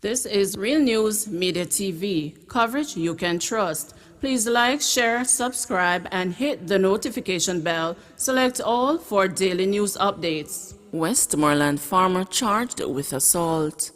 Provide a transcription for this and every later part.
This is Real News Media TV, coverage you can trust. Please like, share, subscribe, and hit the notification bell. Select all for daily news updates. Westmoreland farmer charged with assault.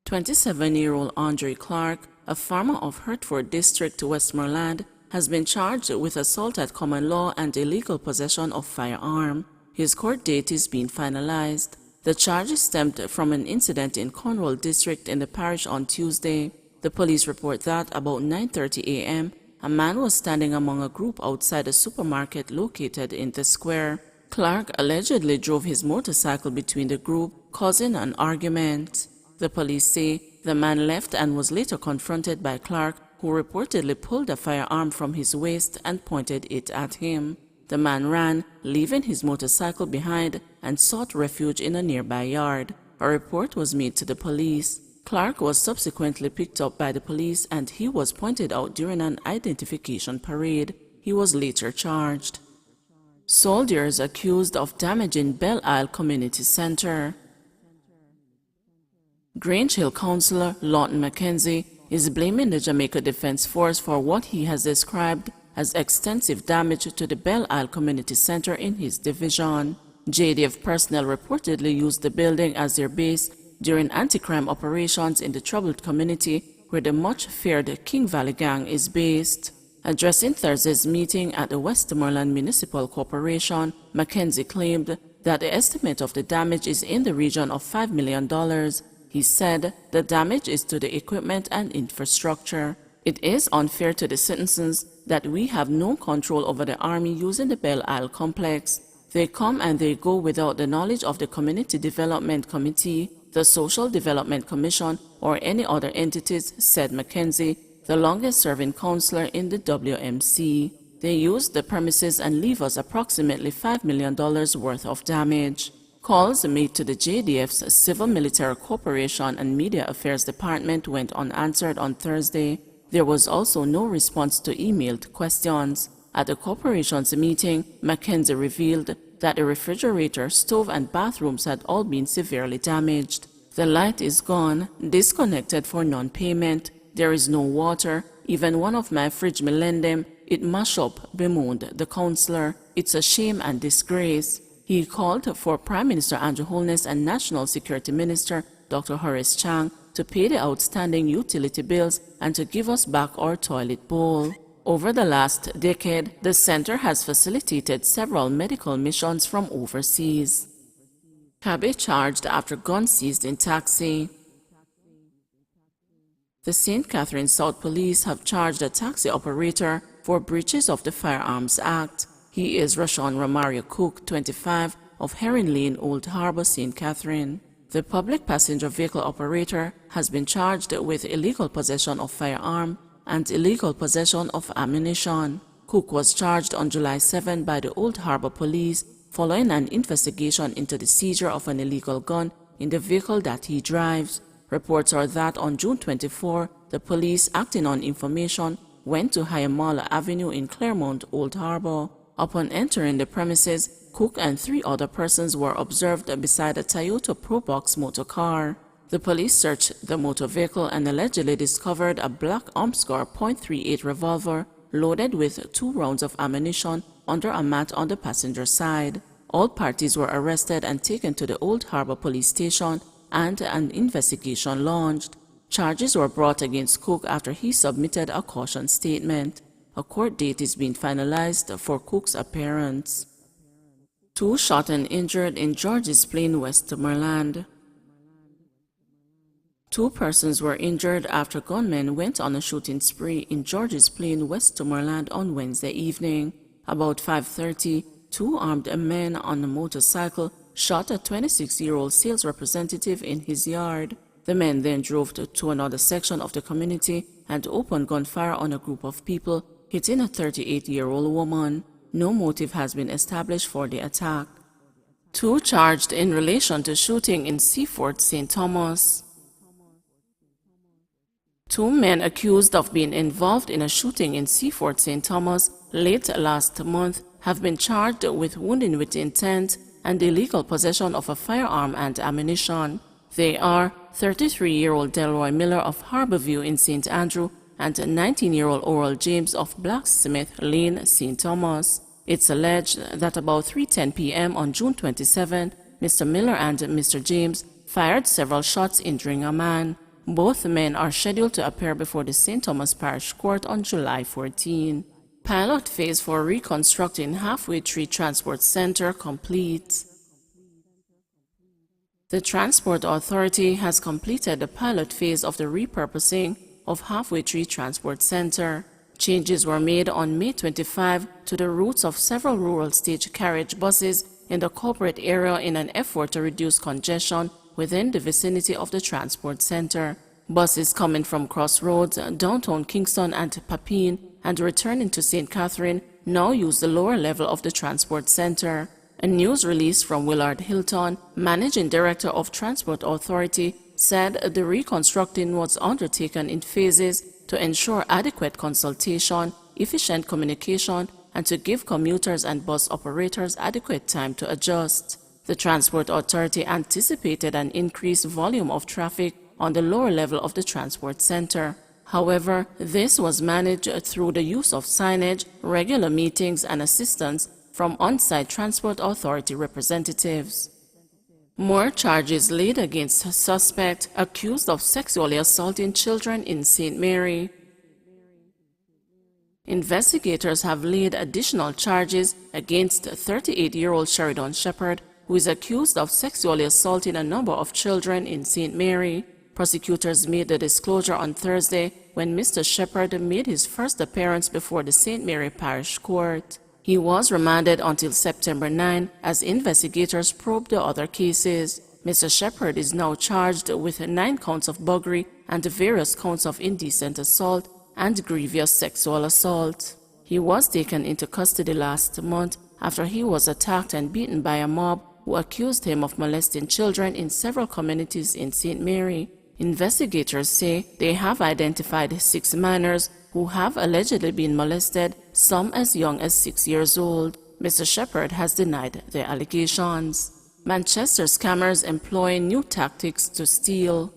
27-year-old Andre Clark, a farmer of Hertford District, Westmoreland, has been charged with assault at common law and illegal possession of firearm. His court date is being finalized. The charges stemmed from an incident in Cornwall District in the parish on Tuesday. The police report that about 9:30 a.m., a man was standing among a group outside a supermarket located in the square. Clark allegedly drove his motorcycle between the group, causing an argument. The police say the man left and was later confronted by Clark, who reportedly pulled a firearm from his waist and pointed it at him. The man ran, leaving his motorcycle behind, and sought refuge in a nearby yard. A report was made to the police. Clark was subsequently picked up by the police and he was pointed out during an identification parade. He was later charged. Soldiers accused of damaging Belle Isle Community Center. Grange Hill Councillor Lawton Mackenzie is blaming the Jamaica Defense Force for what he has described as extensive damage to the Belle Isle Community Center in his division. JDF personnel reportedly used the building as their base during anti-crime operations in the troubled community where the much-feared King Valley Gang is based. Addressing Thursday's meeting at the Westmoreland Municipal Corporation, Mackenzie claimed that the estimate of the damage is in the region of $5 million. He said the damage is to the equipment and infrastructure. It is unfair to the citizens that we have no control over the army using the Belle Isle complex. They come and they go without the knowledge of the Community Development Committee, the Social Development Commission, or any other entities, said Mackenzie, the longest-serving councillor in the WMC. They use the premises and leave us approximately $5 million worth of damage. Calls made to the JDF's Civil Military Corporation and Media Affairs Department went unanswered on Thursday. There was also no response to emailed questions. At the corporation's meeting, Mackenzie revealed that the refrigerator, stove, and bathrooms had all been severely damaged. The light is gone, disconnected for non-payment. There is no water. Even one of my fridge me lend them, it mash up, bemoaned the councillor. It's a shame and disgrace. He called for Prime Minister Andrew Holness and National Security Minister Dr. Horace Chang to pay the outstanding utility bills and to give us back our toilet bowl. Over the last decade, the center has facilitated several medical missions from overseas. Cabby charged after gun seized in taxi. The St. Catherine South Police have charged a taxi operator for breaches of the Firearms Act. He is Rashawn Romario Cook, 25, of Herring Lane, Old Harbour, St. Catherine. The public passenger vehicle operator has been charged with illegal possession of firearm and illegal possession of ammunition. Cook was charged on July 7 by the Old Harbour Police following an investigation into the seizure of an illegal gun in the vehicle that he drives. Reports are that on June 24, the police, acting on information, went to Hyamala Avenue in Claremont, Old Harbour. Upon entering the premises, Cook and 3 other persons were observed beside a Toyota Probox motor car. The police searched the motor vehicle and allegedly discovered a black Armscar .38 revolver loaded with 2 rounds of ammunition under a mat on the passenger side. All parties were arrested and taken to the Old Harbour Police Station and an investigation launched. Charges were brought against Cook after he submitted a caution statement. A court date is being finalized for Cook's appearance. 2 shot and injured in George's Plain, Westmoreland. 2 persons were injured after gunmen went on a shooting spree in George's Plain, Westmoreland on Wednesday evening. About 5:30, 2 armed men on a motorcycle shot a 26-year-old sales representative in his yard. The men then drove to another section of the community and opened gunfire on a group of people, hitting a 38-year-old woman. No motive has been established for the attack. 2 charged in relation to shooting in Seaford, St. Thomas. 2 men accused of being involved in a shooting in Seaford, St. Thomas late last month have been charged with wounding with intent and illegal possession of a firearm and ammunition. They are 33-year-old Delroy Miller of Harborview in St. Andrew and 19-year-old Oral James of Blacksmith Lane, St. Thomas. It's alleged that about 3:10 p.m. on June 27, Mr. Miller and Mr. James fired several shots injuring a man. Both men are scheduled to appear before the St. Thomas Parish Court on July 14. Pilot phase for reconstructing Halfway Tree Transport Center complete. The Transport Authority has completed the pilot phase of the repurposing of Halfway Tree Transport Center. Changes were made on May 25 to the routes of several rural stage carriage buses in the corporate area in an effort to reduce congestion within the vicinity of the transport center. Buses coming from Crossroads, downtown Kingston and Papine and returning to St. Catherine now use the lower level of the transport center. A news release from Willard Hilton, Managing Director of Transport Authority, said the reconstructing was undertaken in phases to ensure adequate consultation, efficient communication, and to give commuters and bus operators adequate time to adjust. The Transport Authority anticipated an increased volume of traffic on the lower level of the transport center. However, this was managed through the use of signage, regular meetings, and assistance from on-site Transport Authority representatives. More charges laid against a suspect accused of sexually assaulting children in St. Mary. Investigators have laid additional charges against 38-year-old Sheridan Shepherd, who is accused of sexually assaulting a number of children in St. Mary. Prosecutors made the disclosure on Thursday when Mr. Shepherd made his first appearance before the St. Mary Parish Court. He was remanded until September 9 as investigators probed the other cases. Mr. Shepherd is now charged with 9 counts of burglary and various counts of indecent assault and grievous sexual assault. He was taken into custody last month after he was attacked and beaten by a mob who accused him of molesting children in several communities in St. Mary. Investigators say they have identified 6 minors who have allegedly been molested, some as young as 6 years old. Mr. Shepherd has denied the allegations. Manchester scammers employ new tactics to steal.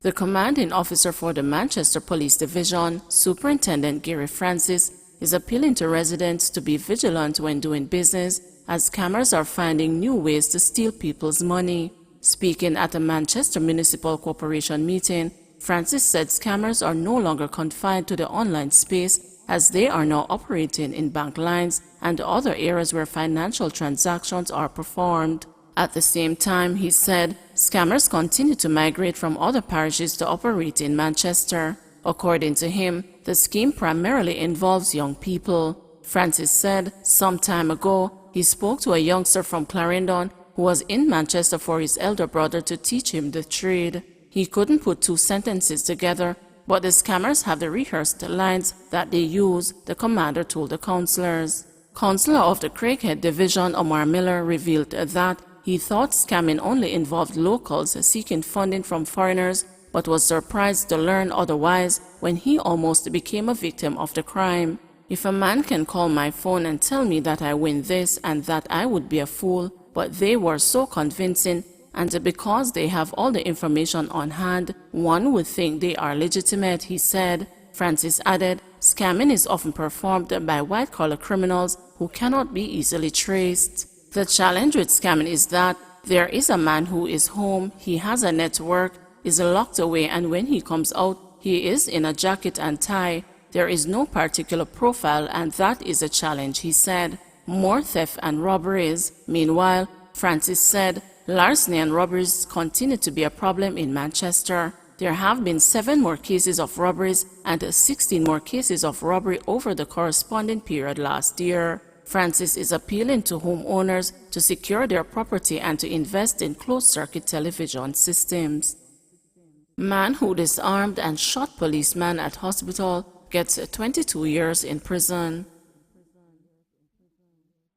The commanding officer for the Manchester Police Division, Superintendent Gary Francis, is appealing to residents to be vigilant when doing business, as scammers are finding new ways to steal people's money. Speaking at a Manchester Municipal Corporation meeting, Francis said scammers are no longer confined to the online space, as they are now operating in bank lines and other areas where financial transactions are performed. At the same time, he said, scammers continue to migrate from other parishes to operate in Manchester. According to him, the scheme primarily involves young people. Francis said some time ago he spoke to a youngster from Clarendon who was in Manchester for his elder brother to teach him the trade. He couldn't put 2 sentences together, but the scammers have the rehearsed lines that they use, the commander told the councillors. Councillor of the Craighead Division, Omar Miller, revealed that he thought scamming only involved locals seeking funding from foreigners, but was surprised to learn otherwise when he almost became a victim of the crime. If a man can call my phone and tell me that I win this and that, I would be a fool, but they were so convincing, and because they have all the information on hand, one would think they are legitimate, he said. Francis added, scamming is often performed by white-collar criminals who cannot be easily traced. The challenge with scamming is that there is a man who is home, he has a network, is locked away, and when he comes out, he is in a jacket and tie. There is no particular profile, and that is a challenge, he said. More theft and robberies. Meanwhile, Francis said, larceny and robberies continue to be a problem in Manchester. There have been 7 more cases of robberies and 16 more cases of robbery over the corresponding period last year. Francis is appealing to homeowners to secure their property and to invest in closed-circuit television systems. Man who disarmed and shot policeman at hospital gets 22 years in prison.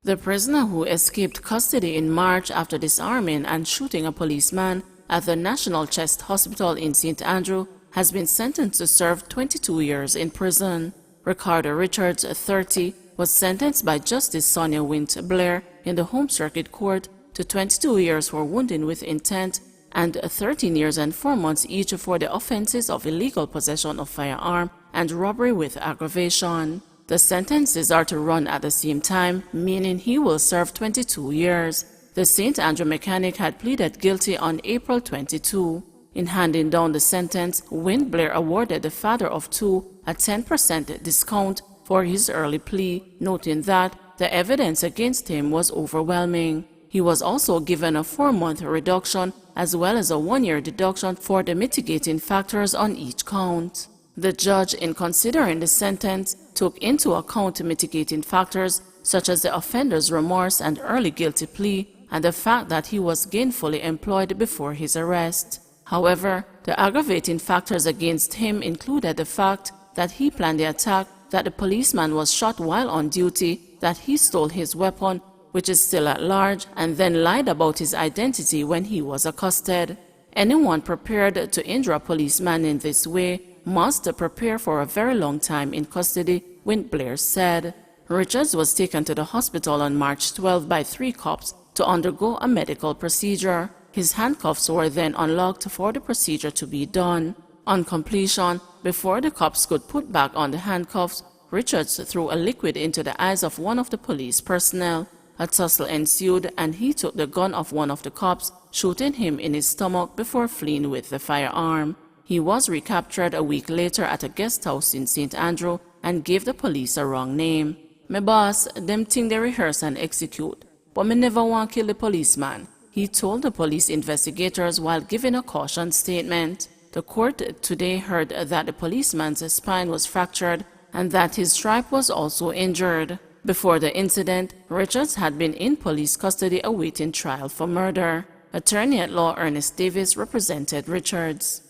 The prisoner who escaped custody in March after disarming and shooting a policeman at the National Chest Hospital in St. Andrew has been sentenced to serve 22 years in prison. Ricardo Richards, 30, was sentenced by Justice Sonia Wint Blair in the Home Circuit Court to 22 years for wounding with intent and 13 years and 4 months each for the offenses of illegal possession of firearm and robbery with aggravation. The sentences are to run at the same time, meaning he will serve 22 years. The St. Andrew mechanic had pleaded guilty on April 22. In handing down the sentence, Wayne Blair awarded the father of two a 10% discount for his early plea, noting that the evidence against him was overwhelming. He was also given a 4-month reduction as well as a 1-year deduction for the mitigating factors on each count. The judge, in considering the sentence, took into account mitigating factors such as the offender's remorse and early guilty plea and the fact that he was gainfully employed before his arrest. However, the aggravating factors against him included the fact that he planned the attack, that the policeman was shot while on duty, that he stole his weapon, which is still at large, and then lied about his identity when he was accosted. Anyone prepared to injure a policeman in this way must prepare for a very long time in custody, Wayne Blair said. Richards was taken to the hospital on March 12 by 3 cops to undergo a medical procedure. His handcuffs were then unlocked for the procedure to be done. On completion, before the cops could put back on the handcuffs, Richards threw a liquid into the eyes of one of the police personnel. A tussle ensued and he took the gun of one of the cops, shooting him in his stomach before fleeing with the firearm. He was recaptured a week later at a guest house in St. Andrew and gave the police a wrong name. "My boss, them think they rehearse and execute, but me never want to kill the policeman," he told the police investigators while giving a caution statement. The court today heard that the policeman's spine was fractured and that his stripe was also injured. Before the incident, Richards had been in police custody awaiting trial for murder. Attorney at law Ernest Davis represented Richards.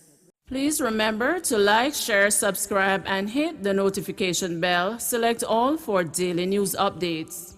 Please remember to like, share, subscribe, and hit the notification bell. Select all for daily news updates.